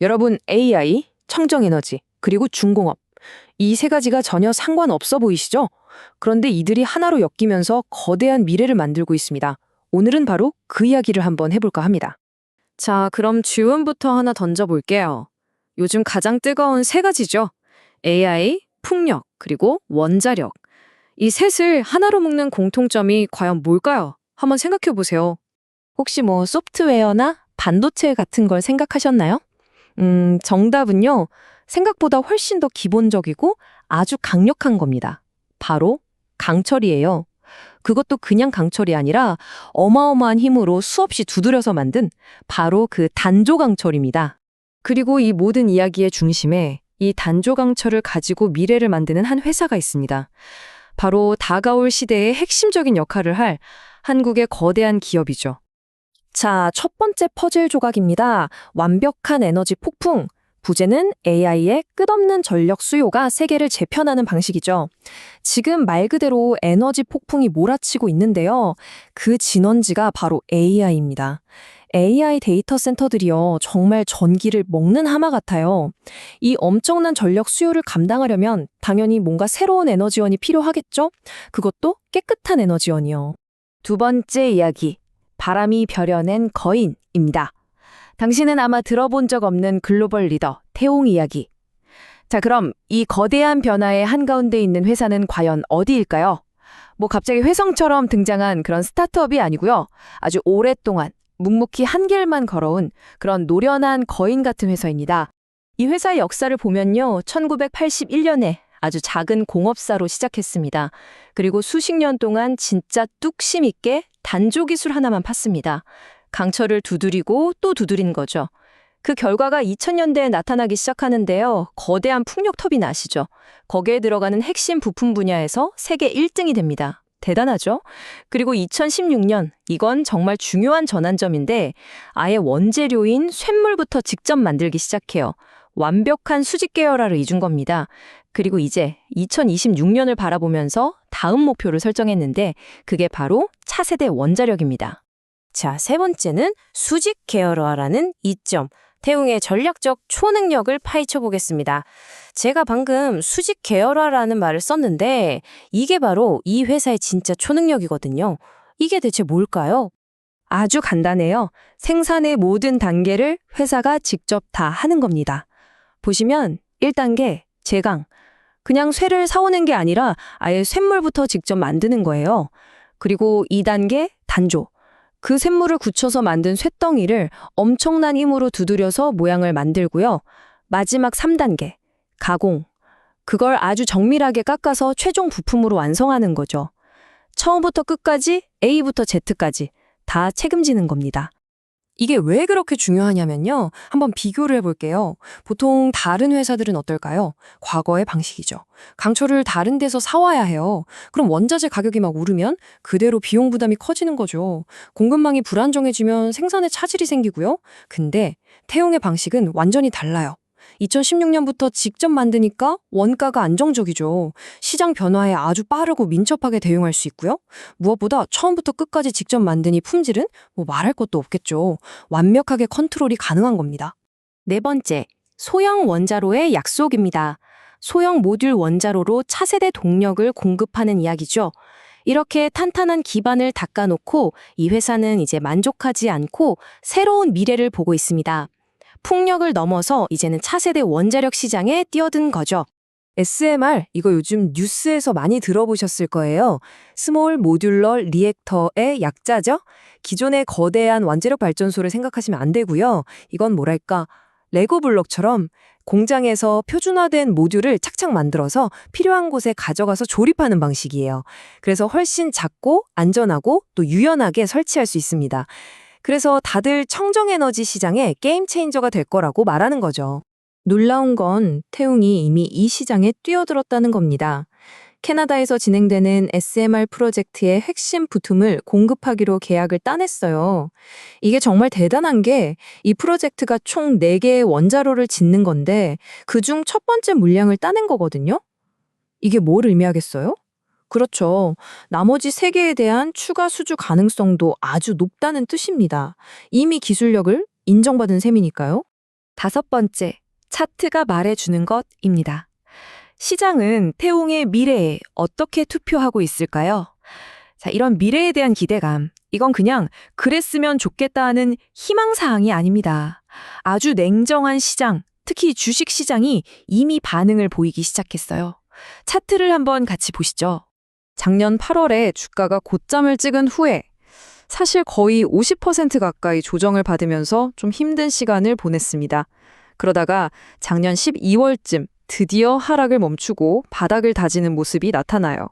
여러분, AI, 청정에너지, 그리고 중공업. 이 세 가지가 전혀 상관없어 보이시죠? 그런데 이들이 하나로 엮이면서 거대한 미래를 만들고 있습니다. 오늘은 바로 그 이야기를 한번 해볼까 합니다. 자, 그럼 질문부터 하나 던져볼게요. 요즘 가장 뜨거운 세 가지죠. AI, 풍력, 그리고 원자력. 이 셋을 하나로 묶는 공통점이 과연 뭘까요? 한번 생각해 보세요. 혹시 소프트웨어나 반도체 같은 걸 생각하셨나요? 정답은요. 생각보다 훨씬 더 기본적이고 아주 강력한 겁니다. 바로 강철이에요. 그것도 그냥 강철이 아니라 어마어마한 힘으로 수없이 두드려서 만든 바로 그 단조강철입니다. 그리고 이 모든 이야기의 중심에 이 단조강철을 가지고 미래를 만드는 한 회사가 있습니다. 바로 다가올 시대의 핵심적인 역할을 할 한국의 거대한 기업이죠. 자, 첫 번째 퍼즐 조각입니다. 완벽한 에너지 폭풍. 부제는 AI의 끝없는 전력 수요가 세계를 재편하는 방식이죠. 지금 말 그대로 에너지 폭풍이 몰아치고 있는데요. 그 진원지가 바로 AI입니다. AI 데이터 센터들이요, 정말 전기를 먹는 하마 같아요. 이 엄청난 전력 수요를 감당하려면 당연히 뭔가 새로운 에너지원이 필요하겠죠? 그것도 깨끗한 에너지원이요. 두 번째 이야기, 바람이 벼려낸 거인입니다. 당신은 아마 들어본 적 없는 글로벌 리더, 태옹 이야기. 자, 그럼 이 거대한 변화의 한가운데 있는 회사는 과연 어디일까요? 갑자기 회성처럼 등장한 그런 스타트업이 아니고요. 아주 오랫동안 묵묵히 한 길만 걸어온 그런 노련한 거인 같은 회사입니다. 이 회사의 역사를 보면요. 1981년에 아주 작은 공업사로 시작했습니다. 그리고 수십 년 동안 진짜 뚝심 있게 단조 기술 하나만 팠습니다. 강철을 두드리고 또 두드린 거죠. 그 결과가 2000년대에 나타나기 시작하는데요. 거대한 풍력 터빈 아시죠? 거기에 들어가는 핵심 부품 분야에서 세계 1등이 됩니다. 대단하죠? 그리고 2016년, 이건 정말 중요한 전환점인데 아예 원재료인 쇳물부터 직접 만들기 시작해요. 완벽한 수직 계열화를 이룬 겁니다. 그리고 이제 2026년을 바라보면서 다음 목표를 설정했는데 그게 바로 차세대 원자력입니다. 자, 세 번째는 수직 계열화라는 이점. 태웅의 전략적 초능력을 파헤쳐 보겠습니다. 제가 방금 수직 계열화라는 말을 썼는데 이게 바로 이 회사의 진짜 초능력이거든요. 이게 대체 뭘까요? 아주 간단해요. 생산의 모든 단계를 회사가 직접 다 하는 겁니다. 보시면 1단계 제강. 그냥 쇠를 사오는 게 아니라 아예 쇳물부터 직접 만드는 거예요. 그리고 2단계 단조. 그 쇳물을 굳혀서 만든 쇳덩이를 엄청난 힘으로 두드려서 모양을 만들고요. 마지막 3단계, 가공. 그걸 아주 정밀하게 깎아서 최종 부품으로 완성하는 거죠. 처음부터 끝까지 A부터 Z까지 다 책임지는 겁니다. 이게 왜 그렇게 중요하냐면요. 한번 비교를 해볼게요. 보통 다른 회사들은 어떨까요? 과거의 방식이죠. 강철을 다른 데서 사와야 해요. 그럼 원자재 가격이 막 오르면 그대로 비용 부담이 커지는 거죠. 공급망이 불안정해지면 생산에 차질이 생기고요. 근데 태용의 방식은 완전히 달라요. 2016년부터 직접 만드니까 원가가 안정적이죠. 시장 변화에 아주 빠르고 민첩하게 대응할 수 있고요. 무엇보다 처음부터 끝까지 직접 만드니 품질은 말할 것도 없겠죠. 완벽하게 컨트롤이 가능한 겁니다. 네 번째, 소형 원자로의 약속입니다. 소형 모듈 원자로로 차세대 동력을 공급하는 이야기죠. 이렇게 탄탄한 기반을 닦아놓고 이 회사는 이제 만족하지 않고 새로운 미래를 보고 있습니다. 풍력을 넘어서 이제는 차세대 원자력 시장에 뛰어든 거죠. SMR, 이거 요즘 뉴스에서 많이 들어보셨을 거예요. 스몰 모듈러 리액터의 약자죠? 기존의 거대한 원자력 발전소를 생각하시면 안 되고요. 이건 뭐랄까, 레고 블록처럼 공장에서 표준화된 모듈을 착착 만들어서 필요한 곳에 가져가서 조립하는 방식이에요. 그래서 훨씬 작고 안전하고 또 유연하게 설치할 수 있습니다. 그래서 다들 청정에너지 시장의 게임 체인저가 될 거라고 말하는 거죠. 놀라운 건 태웅이 이미 이 시장에 뛰어들었다는 겁니다. 캐나다에서 진행되는 SMR 프로젝트의 핵심 부품을 공급하기로 계약을 따냈어요. 이게 정말 대단한 게 이 프로젝트가 총 4개의 원자로를 짓는 건데 그중 첫 번째 물량을 따낸 거거든요. 이게 뭘 의미하겠어요? 그렇죠. 나머지 3개에 대한 추가 수주 가능성도 아주 높다는 뜻입니다. 이미 기술력을 인정받은 셈이니까요. 5번째, 차트가 말해주는 것입니다. 시장은 태웅의 미래에 어떻게 투표하고 있을까요? 자, 이런 미래에 대한 기대감, 이건 그냥 그랬으면 좋겠다 하는 희망사항이 아닙니다. 아주 냉정한 시장, 특히 주식 시장이 이미 반응을 보이기 시작했어요. 차트를 한번 같이 보시죠. 작년 8월에 주가가 고점을 찍은 후에 사실 거의 50% 가까이 조정을 받으면서 좀 힘든 시간을 보냈습니다. 그러다가 작년 12월쯤 드디어 하락을 멈추고 바닥을 다지는 모습이 나타나요.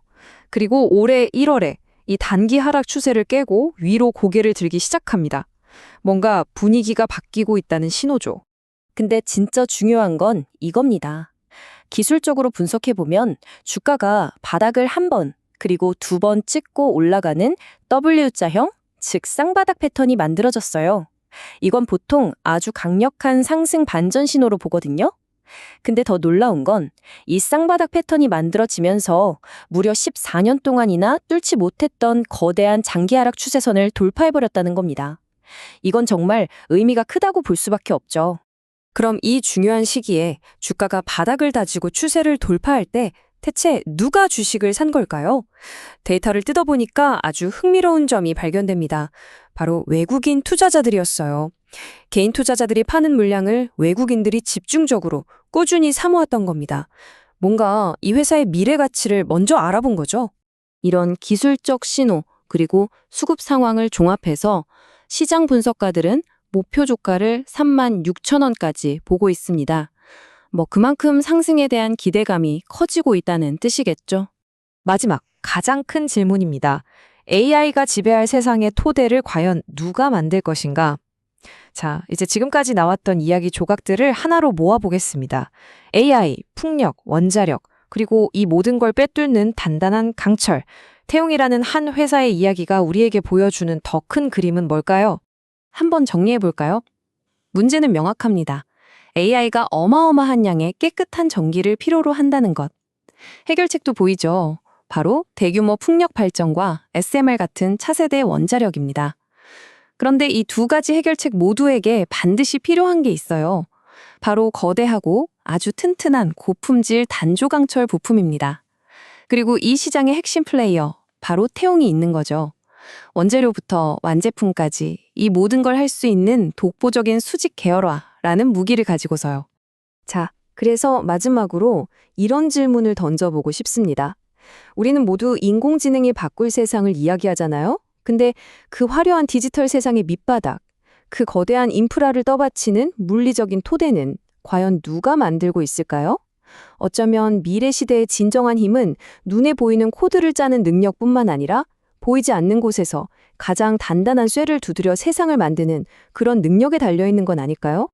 그리고 올해 1월에 이 단기 하락 추세를 깨고 위로 고개를 들기 시작합니다. 뭔가 분위기가 바뀌고 있다는 신호죠. 근데 진짜 중요한 건 이겁니다. 기술적으로 분석해보면 주가가 바닥을 한 번, 그리고 2번 찍고 올라가는 W자형, 즉 쌍바닥 패턴이 만들어졌어요. 이건 보통 아주 강력한 상승 반전 신호로 보거든요. 근데 더 놀라운 건 이 쌍바닥 패턴이 만들어지면서 무려 14년 동안이나 뚫지 못했던 거대한 장기 하락 추세선을 돌파해버렸다는 겁니다. 이건 정말 의미가 크다고 볼 수밖에 없죠. 그럼 이 중요한 시기에 주가가 바닥을 다지고 추세를 돌파할 때 대체 누가 주식을 산 걸까요? 데이터를 뜯어보니까 아주 흥미로운 점이 발견됩니다. 바로 외국인 투자자들이었어요. 개인 투자자들이 파는 물량을 외국인들이 집중적으로 꾸준히 사모았던 겁니다. 뭔가 이 회사의 미래 가치를 먼저 알아본 거죠. 이런 기술적 신호 그리고 수급 상황을 종합해서 시장 분석가들은 목표 주가를 36,000원까지 보고 있습니다. 그만큼 상승에 대한 기대감이 커지고 있다는 뜻이겠죠. 마지막, 가장 큰 질문입니다. AI가 지배할 세상의 토대를 과연 누가 만들 것인가? 자, 이제 지금까지 나왔던 이야기 조각들을 하나로 모아보겠습니다. AI, 풍력, 원자력, 그리고 이 모든 걸 빼뚫는 단단한 강철. 태웅이라는 한 회사의 이야기가 우리에게 보여주는 더 큰 그림은 뭘까요? 한번 정리해볼까요? 문제는 명확합니다. AI가 어마어마한 양의 깨끗한 전기를 필요로 한다는 것. 해결책도 보이죠. 바로 대규모 풍력 발전과 SMR 같은 차세대 원자력입니다. 그런데 이 두 가지 해결책 모두에게 반드시 필요한 게 있어요. 바로 거대하고 아주 튼튼한 고품질 단조강철 부품입니다. 그리고 이 시장의 핵심 플레이어, 바로 태웅이 있는 거죠. 원재료부터 완제품까지 이 모든 걸 할 수 있는 독보적인 수직 계열화라는 무기를 가지고서요. 자, 그래서 마지막으로 이런 질문을 던져보고 싶습니다. 우리는 모두 인공지능이 바꿀 세상을 이야기하잖아요? 근데 그 화려한 디지털 세상의 밑바닥, 그 거대한 인프라를 떠받치는 물리적인 토대는 과연 누가 만들고 있을까요? 어쩌면 미래 시대의 진정한 힘은 눈에 보이는 코드를 짜는 능력뿐만 아니라 보이지 않는 곳에서 가장 단단한 쇠를 두드려 세상을 만드는 그런 능력에 달려있는 건 아닐까요?